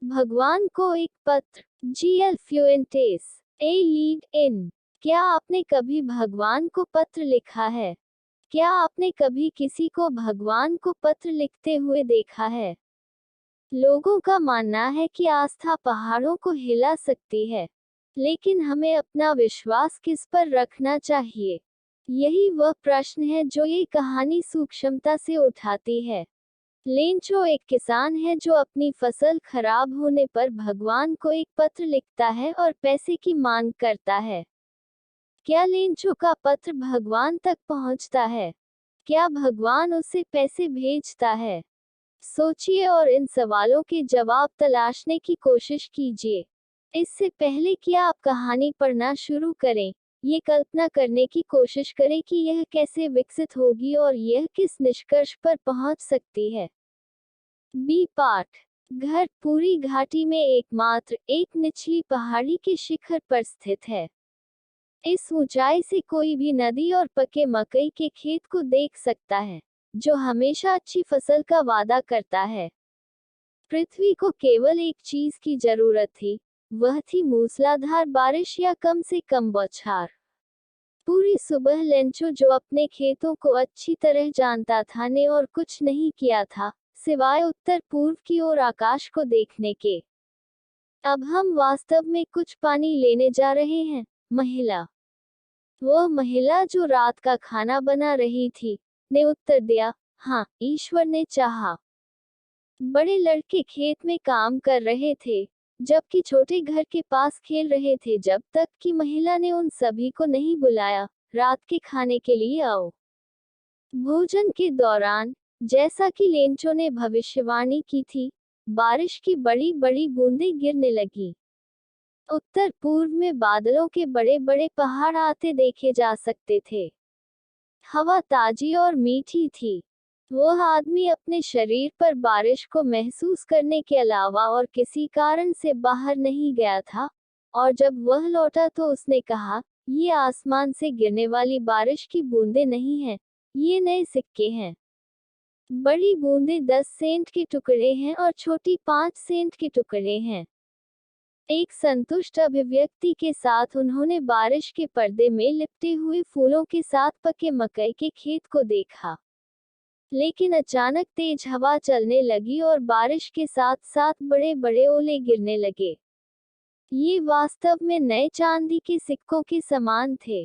भगवान को एक पत्र। GL Fuentes. A lead in. क्या आपने कभी भगवान को पत्र लिखा है? क्या आपने कभी किसी को भगवान को पत्र लिखते हुए देखा है? लोगों का मानना है कि आस्था पहाड़ों को हिला सकती है, लेकिन हमें अपना विश्वास किस पर रखना चाहिए? यही वह प्रश्न है जो ये कहानी सूक्ष्मता से उठाती है। लेंचो एक किसान है जो अपनी फसल खराब होने पर भगवान को एक पत्र लिखता है और पैसे की मांग करता है। क्या लेंचो का पत्र भगवान तक पहुंचता है? क्या भगवान उसे पैसे भेजता है? सोचिए और इन सवालों के जवाब तलाशने की कोशिश कीजिए। इससे पहले कि आप कहानी पढ़ना शुरू करें, ये कल्पना करने की कोशिश करें कि यह कैसे विकसित होगी और यह किस निष्कर्ष पर पहुंच सकती है। B part. घर पूरी घाटी में एकमात्र एक निचली पहाड़ी के शिखर पर स्थित है। इस ऊंचाई से कोई भी नदी और पके मकई के खेत को देख सकता है, जो हमेशा अच्छी फसल का वादा करता है। पृथ्वी को केवल एक चीज की जरूरत थी, वह थी मूसलाधार बारिश या कम से कम बौछार। पूरी सुबह लेंचो, जो अपने खेतों को अच्छी तरह जानता था, ने और कुछ नहीं किया था, सिवाय उत्तर पूर्व की ओर आकाश को देखने के। अब हम वास्तव में कुछ पानी लेने जा रहे हैं, महिला। वह महिला जो रात का खाना बना रही थी, ने उत्तर दिया, हाँ, ईश्वर ने चाहा। बड़े लड़के खेत में काम कर रहे थे, जबकि छोटे घर के पास खेल रहे थे, जब तक कि महिला ने उन सभी को नहीं बुलाया, रात के खाने के लिए आओ। भोजन के दौरान, जैसा कि लेंचो ने भविष्यवाणी की थी, बारिश की बड़ी बड़ी बूंदें गिरने लगी। उत्तर पूर्व में बादलों के बड़े बड़े पहाड़ आते देखे जा सकते थे। हवा ताजी और मीठी थी। वह आदमी अपने शरीर पर बारिश को महसूस करने के अलावा और किसी कारण से बाहर नहीं गया था, और जब वह लौटा तो उसने कहा, ये आसमान से गिरने वाली बारिश की बूंदें नहीं हैं, ये नए सिक्के हैं। बड़ी बूंदें 10 सेंट के टुकड़े हैं और छोटी 5 सेंट के टुकड़े हैं। एक संतुष्ट अभिव्यक्ति के साथ उन्होंने बारिश के पर्दे में लिपटे हुए फूलों के साथ पके मकई के खेत को देखा। लेकिन अचानक तेज हवा चलने लगी और बारिश के साथ साथ बड़े बड़े ओले गिरने लगे। ये वास्तव में नए चांदी के सिक्कों के समान थे।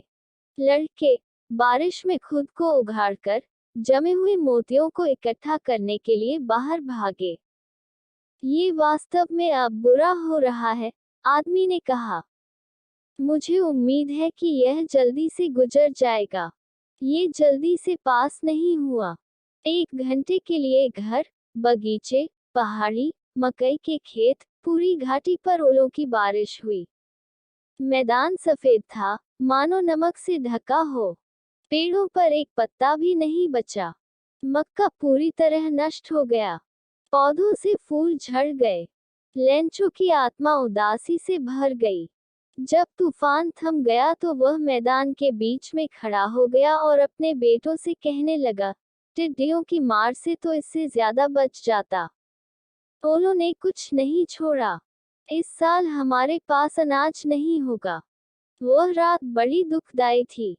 लड़के बारिश में खुद को उघाड़कर जमे हुए मोतियों को इकट्ठा करने के लिए बाहर भागे। ये वास्तव में अब बुरा हो रहा है, आदमी ने कहा। मुझे उम्मीद है कि यह जल्दी से गुजर जाएगा। ये जल्दी से पास नहीं हुआ। 1 घंटे के लिए घर, बगीचे, पहाड़ी, मकई के खेत, पूरी घाटी पर ओलों की बारिश हुई। मैदान सफेद था, मानो नमक से ढका हो। पेड़ों पर एक पत्ता भी नहीं बचा। मक्का पूरी तरह नष्ट हो गया। पौधों से फूल झड़ गए। लेंचो की आत्मा उदासी से भर गई। जब तूफान थम गया तो वह मैदान के बीच में खड़ा हो गया और अपने बेटों से कहने लगा, टिड्डियों की मार से तो इससे ज्यादा बच जाता। ओलों ने कुछ नहीं छोड़ा। इस साल हमारे पास अनाज नहीं होगा। वह रात बड़ी दुखदाई थी।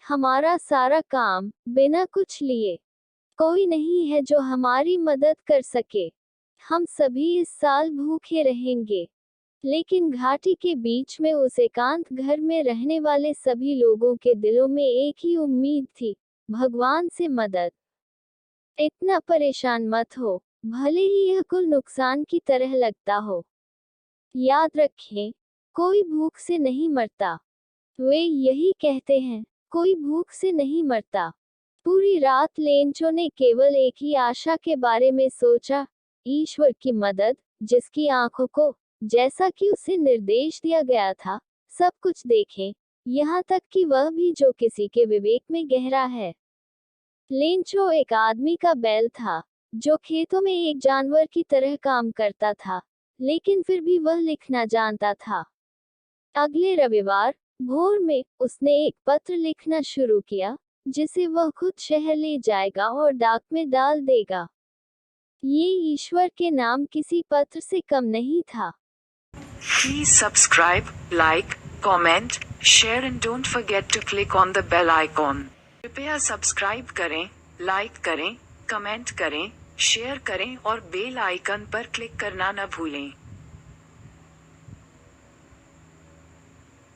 हमारा सारा काम, बिना कुछ लिए। कोई नहीं है जो हमारी मदद कर सके। हम सभी इस साल भूखे रहेंगे। लेकिन घाटी के बीच में उस एकांत घर में रहने वाले सभी लोगों के दिलों में एक ही उम्मीद थी, भगवान से मदद। इतना परेशान मत हो, भले ही यह कुल नुकसान की तरह लगता हो। याद रखें, कोई भूख से नहीं मरता। वे यही कहते हैं, कोई भूख से नहीं मरता। पूरी रात लेंचो ने केवल एक ही आशा के बारे में सोचा, ईश्वर की मदद, जिसकी आंखों को, जैसा कि उसे निर्देश दिया गया था, सब कुछ देखें, यहाँ तक कि वह भी जो किसी के विवेक में गहरा है। लेंचो एक आदमी का बैल था, जो खेतों में एक जानवर की तरह काम करता था, लेकिन फिर भी वह लिखना जानता था। अगले रविवार भोर में उसने एक पत्र लिखना शुरू किया, जिसे वह खुद शहर ले जाएगा और डाक में डाल देगा। ये ईश्वर के नाम किसी पत्र से कम नहीं था। Please subscribe, like, comment, share and don't forget to click on the bell icon. कृपया सब्सक्राइब करें, लाइक करें, कमेंट करें, शेयर करें और बेल आइकन पर क्लिक करना न भूलें।